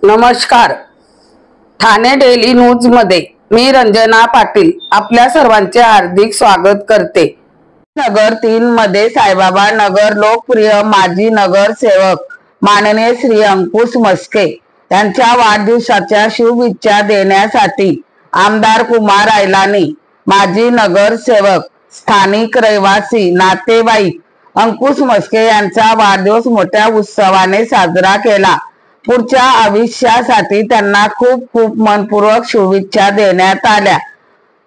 नमस्कार। Thane daily news मध्ये मी रंजना पाटील आपल्या सर्वांचे हार्दिक स्वागत करते। नगर 3 मध्ये साईबाबा नगर लोकप्रिय माजी नगरसेवक माननीय श्री अंकुश मस्के यांच्या वाढदिवसाच्या शुभेच्छा देण्यासाठी आमदार कुमार आयलानी, माजी नगरसेवक, स्थानिक रहिवासी, नातेवाईक अंकुश मस्के यांचा वाढदिवस मोठ्या उत्सवाने साजरा केला। पुढच्या आयुष्यासाठी त्यांना खूप खूप मनपूर्वक शुभेच्छा देण्यात आल्या।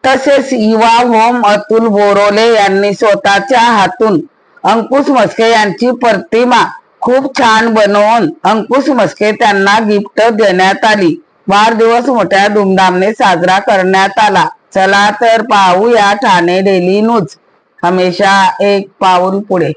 तसेच युवा होम अतुल बोरोले यांनी स्वतःच्या हातून अंकुश मस्के यांची प्रतिमा खूप छान बनवून अंकुश मस्के त्यांना गिफ्ट देण्यात आली। वाढदिवस मोठ्या धूमधामने साजरा करण्यात आला। चला तर पाहूया ठाणे डेली न्यूज, हमेशा एक पाऊल पुढे।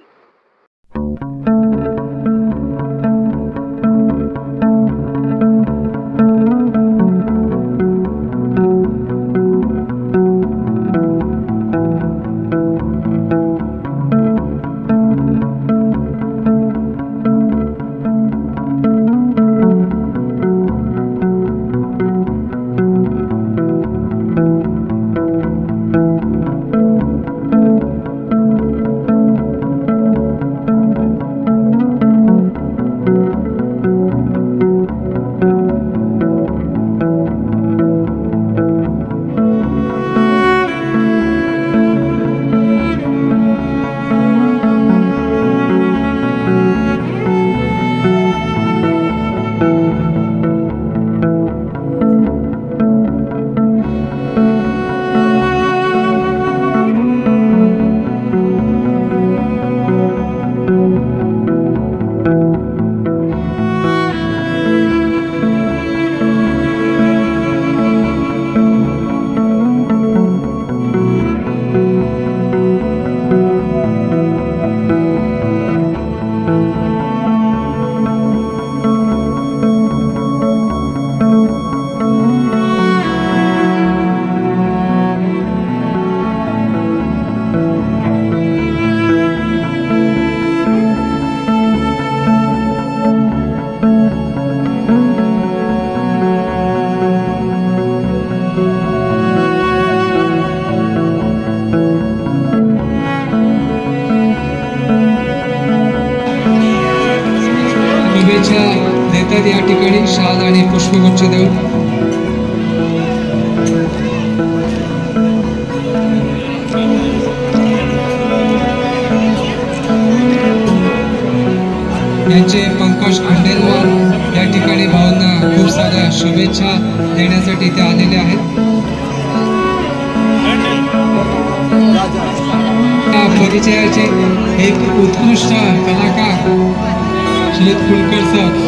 शुभेच्छा देतात या ठिकाणी शाल आणि पुष्पगुच्छ देऊन। यांचे पंकज खंडेलवाल या ठिकाणी भाऊंना खूप साऱ्या शुभेच्छा देण्यासाठी ते आलेले आहेत। या परिचयाचे एक उत्कृष्ट कलाकार श्री कुलकर सर।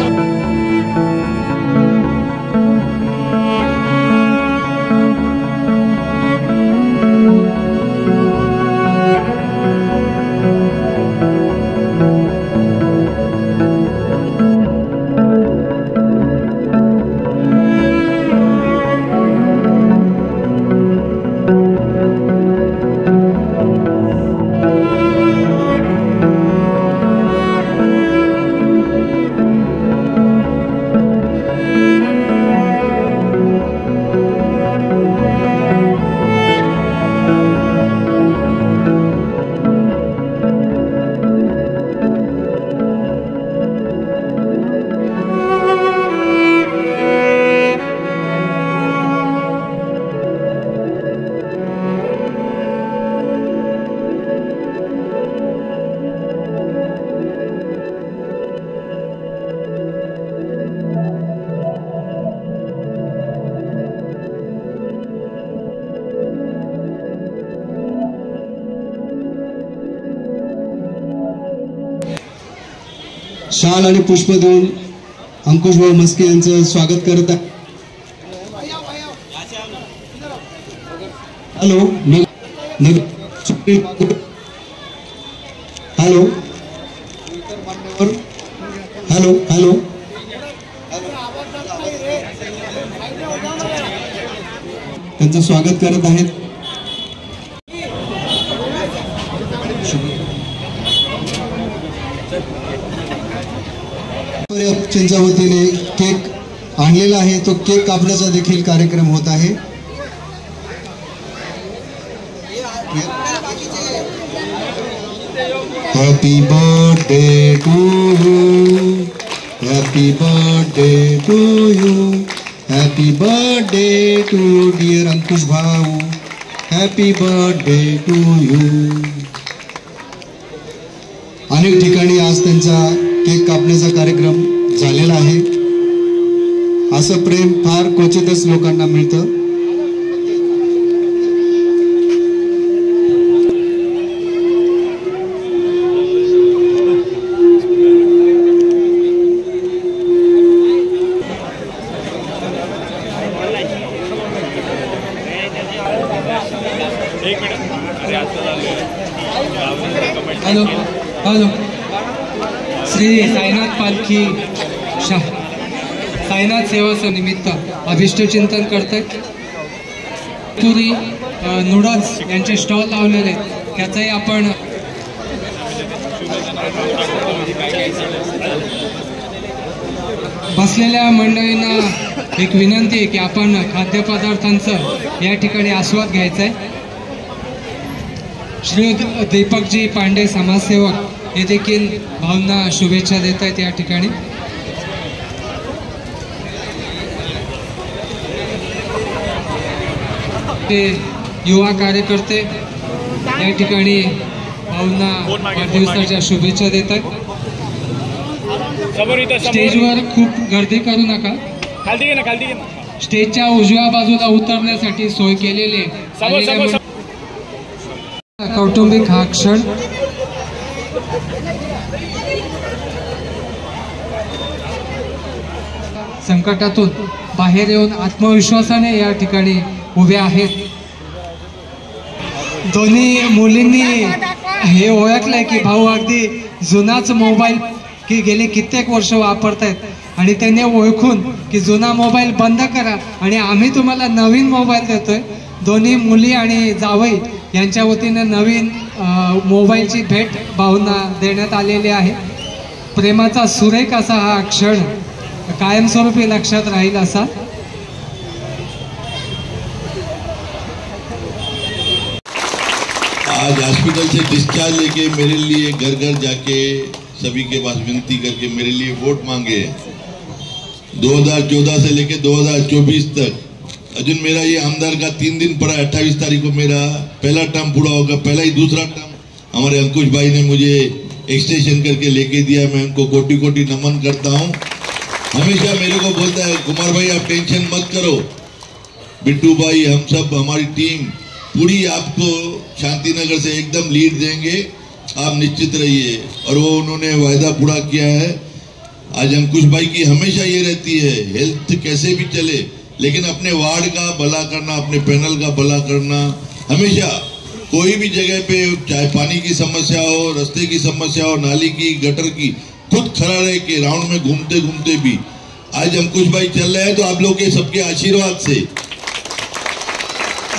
शाल आणि पुष्प देऊन अंकुश भाऊ मस्के यांचं स्वागत करत आहे। हॅलो हॅलो हॅलो हॅलो त्यांचं स्वागत करत आहेत। च्या वतीने केक आणलेला आहे तो केक कापण्याचा देखील कार्यक्रम होत आहे. Happy birthday to you, happy birthday to you, happy birthday to you dear Ankush भाऊ, हॅपी बर्थडे टू यू. अनेक ठिकाणी आज त्यांचा केक कापण्याचा कार्यक्रम झालेला आहे. असं प्रेम फार क्वचितच लोकांना मिळतं. Hello hello. श्री साईनाथ पालखी साईनाथ सेवाचं निमित्त अभिष्ट चिंतन करते. पुरी नूडल्स यांचे स्टॉल लावलेले आहेत, त्याचाही आपण बसलेल्या मंडळींना एक विनंती आहे की आपण खाद्यपदार्थांचं या ठिकाणी आस्वाद घ्यायचा आहे. श्री दीपकजी पांडे समाजसेवक हे देखील भावना शुभेच्छा देत आहेत या ठिकाणी. ते युवा कार्यकर्ते या ठिकाणी भावना वाढदिवसाच्या शुभेच्छा देत आहेत. स्टेजवर खूप गर्दी करू नका. स्टेजच्या उजव्या बाजूला उतरण्यासाठी सोय केलेली आहे. कौटुंबिक हा क्षण संकटातून बाहेर येऊन आत्मविश्वासाने या ठिकाणी उभे आहेत. दोन्ही मुलींनी हे ओळखलंय की भाऊ अगदी जुनाच मोबाईल की गेले कित्येक वर्ष वापरतायत आणि त्यांनी ओळखून की जुना मोबाईल बंद करा आणि आम्ही तुम्हाला नवीन मोबाईल देतोय. दोन्ही मुली आणि जावई यांच्या वतीने नवीन मोबाईलची भेट भाऊंना देण्यात आलेली आहे. प्रेमाचा सुरेख असा हा क्षण कायमस्वरूपी लक्षात राहील असा. आज हॉस्पिटल से डिस्चार्ज लेके मेरे लिए घर घर जाके सभी के पास विनती करके मेरे लिए वोट मांगे. 2014 से लेके 2024 तक अजून मेरा ये आमदार का 3 दिन पड़ा. 28 तारीख को मेरा पहला टर्म पूरा होगा. पहला ही दूसरा टर्म हमारे अंकुश भाई ने मुझे एक्सटेंशन करके लेके दिया. मैं उनको कोटि कोटि नमन करता हूँ. हमेशा मेरे को बोलता है कुमार भाई आप टेंशन मत करो, बिट्टू भाई हम सब हमारी टीम पूरी आपको शांतिनगर से एकदम लीड देंगे, आप निश्चित रहिए. और वो उन्होंने वायदा पूरा किया है. आज अंकुश भाई की हमेशा ये रहती है हेल्थ कैसे भी चले लेकिन अपने वार्ड का भला करना, अपने पैनल का भला करना. हमेशा कोई भी जगह पे चाहे पानी की समस्या हो, रास्ते की समस्या हो, नाली की, गटर की, खुद खड़ा रह के राउंड में घूमते घूमते भी आज अंकुश भाई चल रहे हैं. तो आप लोग के सबके आशीर्वाद से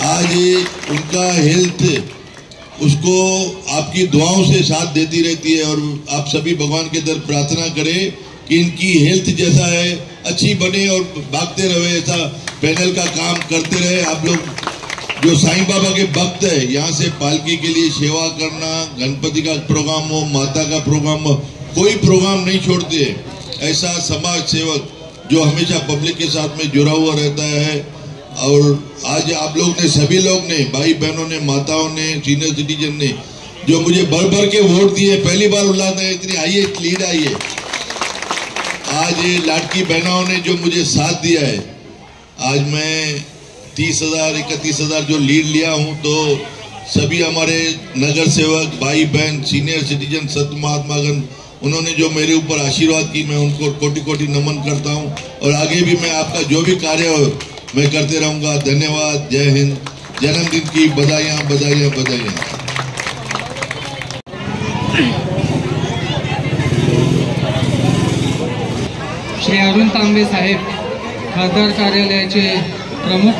आज उनका हेल्थ उसको आपकी दुआओं से साथ देती रहती है. और आप सभी भगवान के तरफ प्रार्थना करें कि इनकी हेल्थ जैसा है अच्छी बने और भागते रहे, ऐसा पैनल का काम करते रहे. आप लोग जो साईं बाबा के भक्त है, यहाँ से पालकी के लिए सेवा करना, गणपति का प्रोग्राम हो, माता का प्रोग्राम हो, कोई प्रोग्राम नहीं छोड़ते. ऐसा समाज सेवक जो हमेशा पब्लिक के साथ में जुड़ा हुआ रहता है. और आज आप लोग ने, सभी लोग ने, भाई बहनों ने, माताओं ने, सीनियर सिटीजन ने जो मुझे भर भर के वोट दिए, पहली बार उल्लास है इतनी हाईएस्ट लीड आई है. आज ये लाडकी बहनों ने जो मुझे साथ दिया है, आज मैं 30,000 31,000 जो लीड लिया हूं. तो सभी हमारे नगर सेवक भाई बहन, सीनियर सिटीजन, संत महात्मागण, उन्होंने जो मेरे ऊपर आशीर्वाद की, मैं उनको कोटि कोटि नमन करता हूं. और आगे भी मैं आपका जो भी कार्य हो मैं करते रहूंगा. धन्यवाद. जय हिंद. जन्मदिन की बधाइयां बधाइयां बधाइयां. श्री अरुण तांबे साहेब खासदार कार्यालयाचे प्रमुख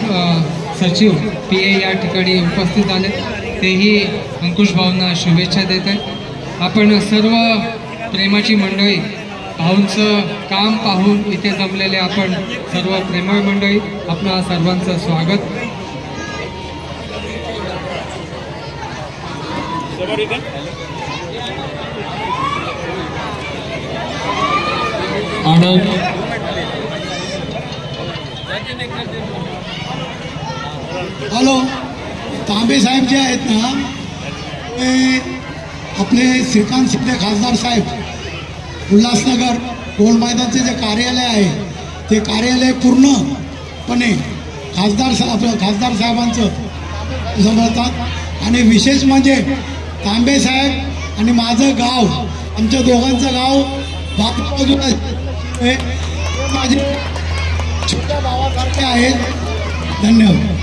सचिव PA या ठिकाणी उपस्थित झाले. तेही अंकुश भाऊंना शुभेच्छा देत आहेत. आपण सर्व प्रेमाची मंडळी भाऊंचं काम पाहून इथे जमलेले आपण सर्व प्रेमळ मंडळी, आपणा सर्वांचं स्वागत. आनंद हॅलो, तांबे साहेब जे आहेत ना, ते आपले श्रीकांत शिंदे खासदार साहेब उल्हासनगर गोल मैदानचे जे कार्यालय आहे ते कार्यालय पूर्णपणे खासदार साहेबांचं सांभाळतात. आणि विशेष म्हणजे तांबे साहेब आणि माझं गाव, आमच्या दोघांचं गाव बाजूला माझे छोट्या भावासारखे आहेत. धन्यवाद.